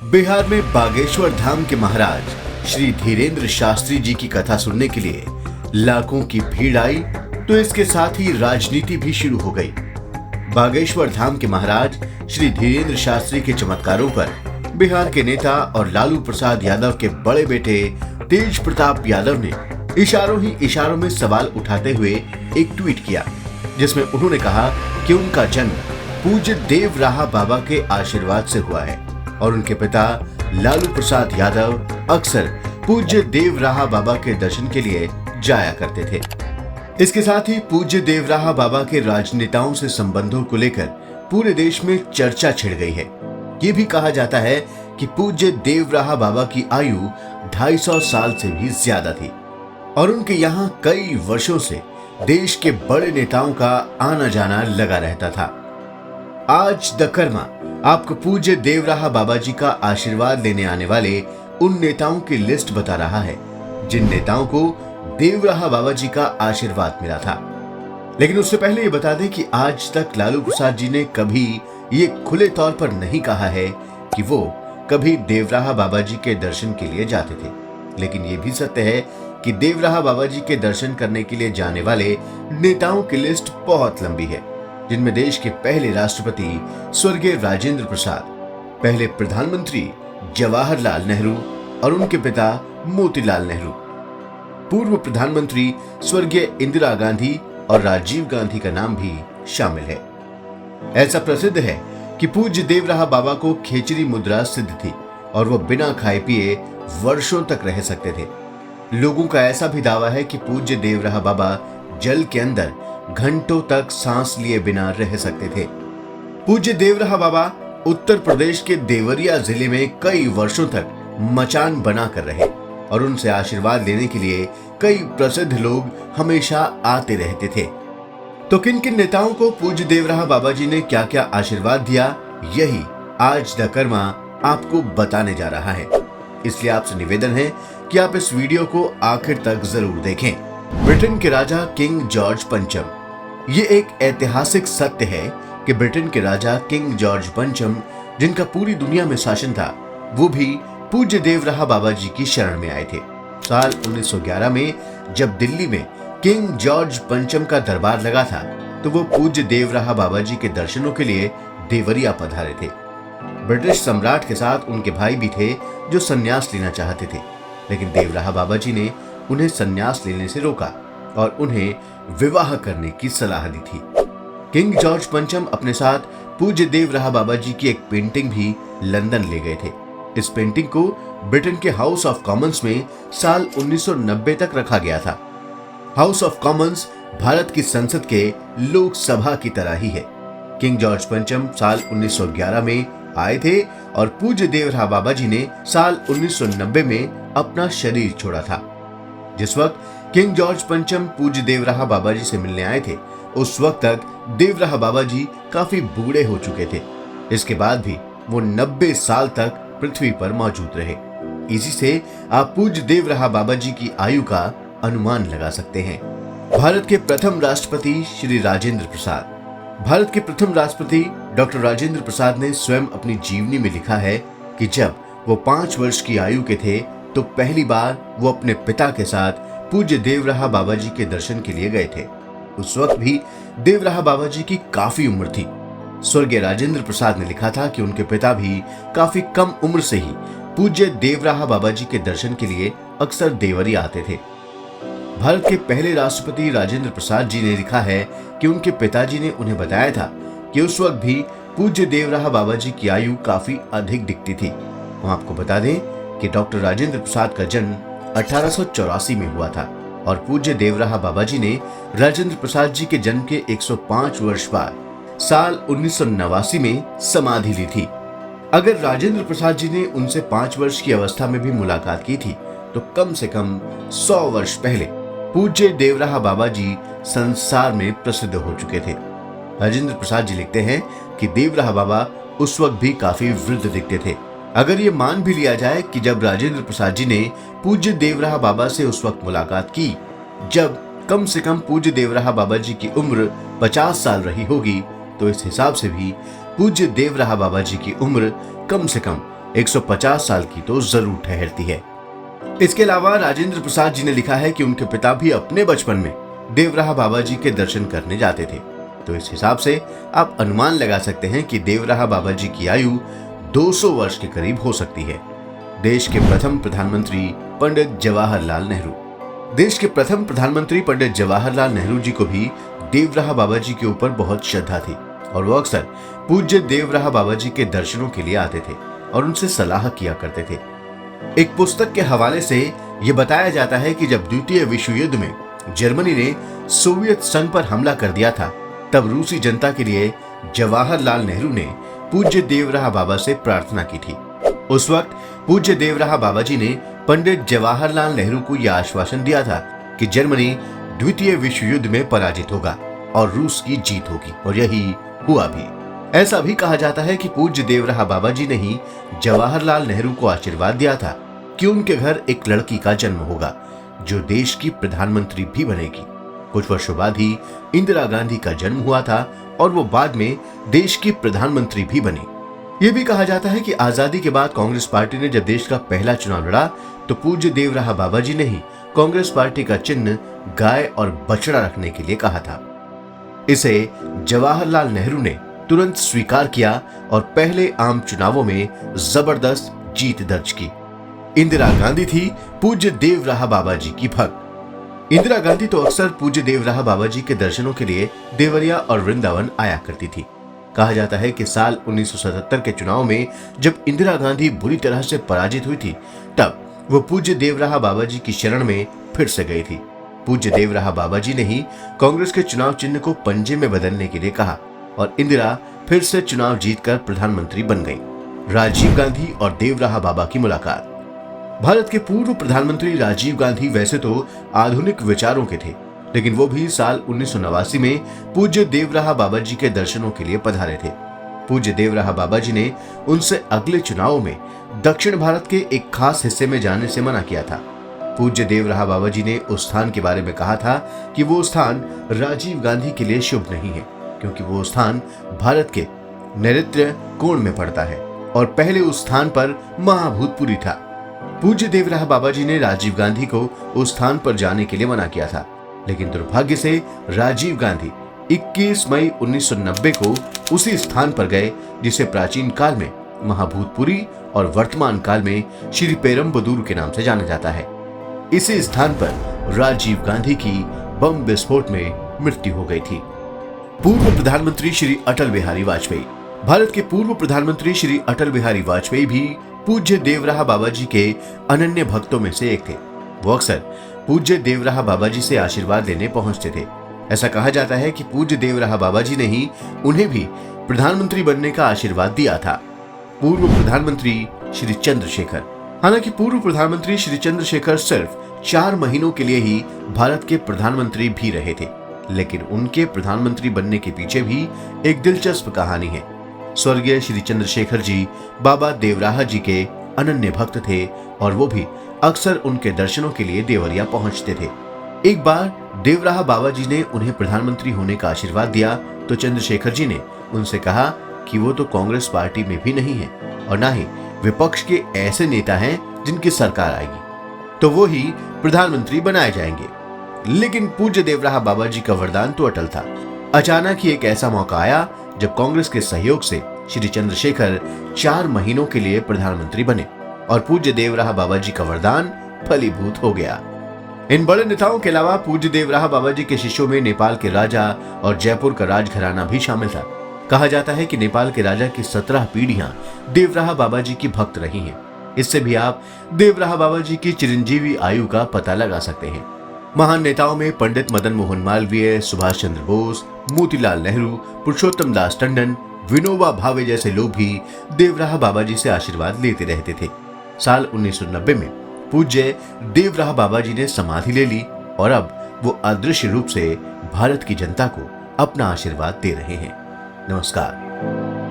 बिहार में बागेश्वर धाम के महाराज श्री धीरेन्द्र शास्त्री जी की कथा सुनने के लिए लाखों की भीड़ आई, तो इसके साथ ही राजनीति भी शुरू हो गई। बागेश्वर धाम के महाराज श्री धीरेन्द्र शास्त्री के चमत्कारों पर बिहार के नेता और लालू प्रसाद यादव के बड़े बेटे तेज प्रताप यादव ने इशारों ही इशारों में सवाल उठाते हुए एक ट्वीट किया, जिसमें उन्होंने कहा कि उनका जन्म पूज्य देव राहा बाबा के आशीर्वाद से हुआ है और उनके पिता लालू प्रसाद यादव अक्सर पूज्य देव राहा बाबा के दर्शन के लिए जाया करते थे। इसके साथ ही पूज्य देव राहा बाबा के राजनेताओं से संबंधों को लेकर पूरे देश में चर्चा छिड़ गई है। ये भी कहा जाता है कि पूज्य देव राहा बाबा की आयु 250 साल से भी ज्यादा थी और उनके यहाँ कई वर्षों से देश के बड़े नेताओं का आना जाना लगा रहता था। आज द कर्मा आपको पूज्य देव राहा बाबा जी का आशीर्वाद लेने आने वाले उन नेताओं की लिस्ट बता रहा है जिन नेताओं को देव राहा बाबा जी का आशीर्वाद मिला था। लेकिन उससे पहले ये बता दें कि आज तक लालू प्रसाद जी ने कभी ये खुले तौर पर नहीं कहा है कि वो कभी देव राहा बाबा जी के दर्शन के लिए जाते थे। लेकिन ये भी सत्य है कि देव राहा बाबा जी के दर्शन करने के लिए जाने वाले नेताओं की लिस्ट बहुत लंबी है, जिनमें देश के पहले राष्ट्रपति स्वर्गीय राजेंद्र प्रसाद, पहले प्रधानमंत्री जवाहरलाल नेहरू और उनके पिता मोतीलाल नेहरू, पूर्व प्रधानमंत्री स्वर्गीय इंदिरा गांधी और राजीव गांधी का नाम भी शामिल है। ऐसा प्रसिद्ध है कि पूज्य देव राहा बाबा को खेचरी मुद्रा सिद्ध थी और वो बिना खाए पिए वर्षों तक रह सकते थे। लोगों का ऐसा भी दावा है कि पूज्य देव राहा बाबा जल के अंदर घंटों तक सांस लिए बिना रह सकते थे। पूज्य देव राहा बाबा उत्तर प्रदेश के देवरिया जिले में कई वर्षों तक मचान बना कर रहे और उनसे आशीर्वाद लेने के लिए कई प्रसिद्ध लोग हमेशा आते रहते थे। तो किन किन नेताओं को पूज्य देव राहा बाबा जी ने क्या क्या आशीर्वाद दिया, यही आज द कर्मा आपको बताने जा रहा है। इसलिए आपसे निवेदन है कि आप इस वीडियो को आखिर तक जरूर देखें। ब्रिटेन के राजा किंग जॉर्ज पंचम, ये एक ऐतिहासिक सत्य है कि ब्रिटेन के राजा किंग जॉर्ज पंचम, जिनका पूरी दुनिया में शासन था, वो भी पूज्य देव राहा बाबा जी की शरण में आए थे। साल 1911 में जब दिल्ली में किंग जॉर्ज पंचम का दरबार लगा था, तो वो पूज्य देव राहा बाबा जी के दर्शनों के लिए देवरिया पधारे थे। ब्रिटिश सम्राट के साथ उनके भाई भी थे जो संन्यास लेना चाहते थे, लेकिन देव राहा बाबा जी ने उन्हें संन्यास लेने से रोका और उन्हें विवाह करने की सलाह दी थी। किंग जॉर्ज पंचम अपने साथ पूज्य देव राहा बाबा जी की एक पेंटिंग भी लंदन ले गए थे। इस पेंटिंग को ब्रिटेन के हाउस ऑफ कॉमन्स में साल 1990 तक रखा गया था। हाउस ऑफ कॉमन्स भारत की संसद के लोकसभा की तरह ही है। किंग जॉर्ज पंचम साल 1911 में आए थे और पूज्य देव राहा बाबा जी ने साल 1990 में अपना शरीर छोड़ा था। जिस वक्त किंग जॉर्ज पंचम पूज्य देव राहा बाबा जी से मिलने आए थे, उस वक्त तक देव राहा बाबा जी काफी बूढ़े हो चुके थे। इसके बाद भी वो 90 साल तक पृथ्वी पर मौजूद रहे। इसी से आप पूज्य देव राहा बाबा जी की आयु का अनुमान लगा सकते हैं। भारत के प्रथम राष्ट्रपति श्री राजेंद्र प्रसाद, भारत के प्रथम राष्ट्रपति डॉक्टर राजेंद्र प्रसाद ने स्वयं अपनी जीवनी में लिखा है कि जब वो 5 वर्ष की आयु के थे, तो पहली बार वो अपने पिता के साथ पूज्य देव राहा बाबा जी के दर्शन के लिए गए थे। उस वक्त भी देव राहा बाबा जी की काफी उम्र थी। स्वर्गीय राजेंद्र प्रसाद ने लिखा था कि उनके पिता भी काफी कम उम्र से ही पूज्य देव राहा बाबा जी के दर्शन के लिए अक्सर देवरिया आते थे। भारत के पहले राष्ट्रपति राजेंद्र प्रसाद जी ने लिखा है कि उनके पिताजी ने उन्हें बताया था कि उस वक्त भी पूज्य देव राहा बाबा जी की आयु काफी अधिक दिखती थी। हम आपको बता दें कि डॉक्टर राजेंद्र प्रसाद का जन्म 1884 में हुआ था और पूज्य देव राहा बाबा जी ने राजेंद्र प्रसाद जी के जन्म के 105 वर्ष बाद साल 1989 में समाधि ली थी। अगर राजेंद्र प्रसाद जी ने उनसे 5 वर्ष की अवस्था में भी मुलाकात की थी, तो कम से कम 100 वर्ष पहले पूज्य देव राहा बाबा जी संसार में प्रसिद्ध हो चुके थे। राजेंद्र प्रसाद जी लिखते हैं कि देव राहा बाबा उस वक्त भी काफी वृद्ध दिखते थे। अगर ये मान भी लिया जाए कि जब राजेंद्र प्रसाद जी ने पूज्य देव राहा बाबा से उस वक्त मुलाकात की जब कम से कम पूज्य देव राहा बाबा जी की उम्र 50 साल रही होगी, तो इस हिसाब से भी पूज्य देव राहा बाबा जी की उम्र कम से कम 150 साल की तो जरूर ठहरती है। इसके अलावा राजेंद्र प्रसाद जी ने लिखा है कि उनके पिता भी अपने बचपन में देवराहा बाबा जी के दर्शन करने जाते थे। तो इस हिसाब से आप अनुमान लगा सकते हैं कि देवराहा बाबा जी की आयु 200 वर्ष के करीब हो सकती है। देश के प्रथम प्रधानमंत्री पंडित जवाहरलाल नेहरू। देश के प्रथम प्रधानमंत्री पंडित जवाहरलाल नेहरू जी को भी देवराहा बाबा जी के ऊपर बहुत श्रद्धा थी और वो अक्सर पूज्य देवराहा बाबा जी के दर्शनों के लिए आते थे और उनसे सलाह किया करते थे। एक पुस्तक के हवाले से यह बताया जाता है कि जब द्वितीय विश्व युद्ध में जर्मनी ने सोवियत संघ पर हमला कर दिया था, तब रूसी जनता के लिए जवाहरलाल नेहरू ने पूज्य देवराहा बाबा से प्रार्थना की थी। उस वक्त पूज्य देवराहा बाबा जी ने पंडित जवाहरलाल नेहरू को यह आश्वासन दिया था कि जर्मनी द्वितीय विश्व युद्ध में पराजित होगा और रूस की जीत होगी, और यही हुआ भी। ऐसा भी कहा जाता है कि पूज्य देवराहा बाबा जी ने ही जवाहरलाल नेहरू को आशीर्वाद दिया था कि उनके घर एक लड़की का जन्म होगा जो देश की प्रधानमंत्री भी बनेगी। कुछ वर्षों बाद ही इंदिरा गांधी का जन्म हुआ था और वो बाद में देश की प्रधानमंत्री भी बनी। ये भी कहा जाता है कि आजादी के बाद कांग्रेस पार्टी ने जब देश का पहला चुनाव लड़ा तो पूज्य देवराहा बाबा जी ने ही कांग्रेस पार्टी का चिन्ह गाय और बछड़ा रखने के लिए कहा था। इसे जवाहरलाल नेहरू ने तुरंत स्वीकार किया और पहले आम चुनावों में जबरदस्त जीत दर्ज की। इंदिरा गांधी थी पूज्य देवराहा बाबा जी की भक्त। इंदिरा गांधी तो अक्सर पूज्य देवराहा बाबा जी के दर्शनों के लिए देवरिया और वृंदावन आया करती थी। कहा जाता है कि साल 1977 के चुनाव में जब इंदिरा गांधी बुरी तरह से पराजित हुई थी, तब वो पूज्य देवराहा बाबा जी की शरण में फिर से गई थी। पूज्य देवराहा बाबा जी ने ही कांग्रेस के चुनाव चिन्ह को पंजे में बदलने के लिए कहा और इंदिरा फिर से चुनाव जीतकर प्रधानमंत्री बन गई। राजीव गांधी और देवराहा बाबा की मुलाकात। भारत के पूर्व प्रधानमंत्री राजीव गांधी वैसे तो आधुनिक विचारों के थे, लेकिन वो भी साल 1989 में पूज्य देवराहा बाबा जी के दर्शनों के लिए पधारे थे। पूज्य देवराहा बाबा जी ने उनसे अगले चुनाव में दक्षिण भारत के एक खास हिस्से में जाने से मना किया था। पूज्य देवराहा बाबा जी ने उस स्थान के बारे में कहा था कि वो स्थान राजीव गांधी के लिए शुभ नहीं है, क्योंकि वो स्थान भारत के नैऋत्य कोण में पड़ता है और पहले उस स्थान पर महाभूतपुरी था। पूज्य देवराहा बाबा जी ने राजीव गांधी को उस स्थान पर जाने के लिए मना किया था, लेकिन दुर्भाग्य से राजीव गांधी 21 मई 1990 को उसी स्थान पर गए जिसे प्राचीन काल में महाभूतपुरी और वर्तमान काल में श्री पेरम्बदूर के नाम से जाना जाता है। इसी स्थान पर राजीव गांधी की बम विस्फोट में मृत्यु हो गई थी। पूर्व प्रधानमंत्री श्री अटल बिहारी वाजपेयी। भारत के पूर्व प्रधानमंत्री श्री अटल बिहारी वाजपेयी भी पूज्य देवराहा बाबा जी के अनन्य भक्तों में से एक थे। वो अक्सर पूज्य देवराहा बाबा जी से आशीर्वाद लेने पहुंचते थे। ऐसा कहा जाता है कि पूज्य देवराहा बाबा जी ने ही उन्हें भी प्रधानमंत्री बनने का आशीर्वाद दिया था। पूर्व प्रधानमंत्री श्री चंद्रशेखर। हालांकि पूर्व प्रधानमंत्री श्री चंद्रशेखर सिर्फ 4 महीनों के लिए ही भारत के प्रधानमंत्री भी रहे थे, लेकिन उनके प्रधानमंत्री बनने के पीछे भी एक दिलचस्प कहानी है। स्वर्गीय श्री चंद्रशेखर जी बाबा देवराहा जी के अनन्य भक्त थे और वो भी अक्सर उनके दर्शनों के लिए देवरिया पहुंचते थे। एक बार देवराहा बाबा जी ने उन्हें प्रधानमंत्री होने का आशीर्वाद दिया तो चंद्रशेखर जी ने उनसे कहा कि वो तो कांग्रेस पार्टी में भी नहीं है और ना ही विपक्ष के ऐसे नेता हैं जिनकी सरकार आएगी, तो वो ही प्रधानमंत्री बनाए जाएंगे। लेकिन पूज्य देवराहा बाबा जी का वरदान तो अटल था। अचानक ही एक ऐसा मौका आया जब कांग्रेस के सहयोग से श्री चंद्रशेखर 4 महीनों के लिए प्रधानमंत्री बने और पूज्य देवराहा बाबा जी का वरदान फलीभूत हो गया। इन बड़े नेताओं के अलावा पूज्य देवराहा बाबा जी के शिष्यों में नेपाल के राजा और जयपुर का राजघराना भी शामिल था। कहा जाता है कि नेपाल के राजा की 17 पीढ़ियां देवराहा बाबा जी की भक्त रही हैं। इससे भी आप देवराहा बाबा जी की चिरंजीवी आयु का पता लगा सकते हैं। महान नेताओं में पंडित मदन मोहन मालवीय, सुभाष चंद्र बोस, मोतीलाल नेहरू, पुरुषोत्तम दास टंडन, विनोबा भावे जैसे लोग भी देवराहा बाबा जी से आशीर्वाद लेते रहते थे। साल 1990 में पूज्य देवराहा बाबा जी ने समाधि ले ली और अब वो अदृश्य रूप से भारत की जनता को अपना आशीर्वाद दे रहे हैं। नमस्कार।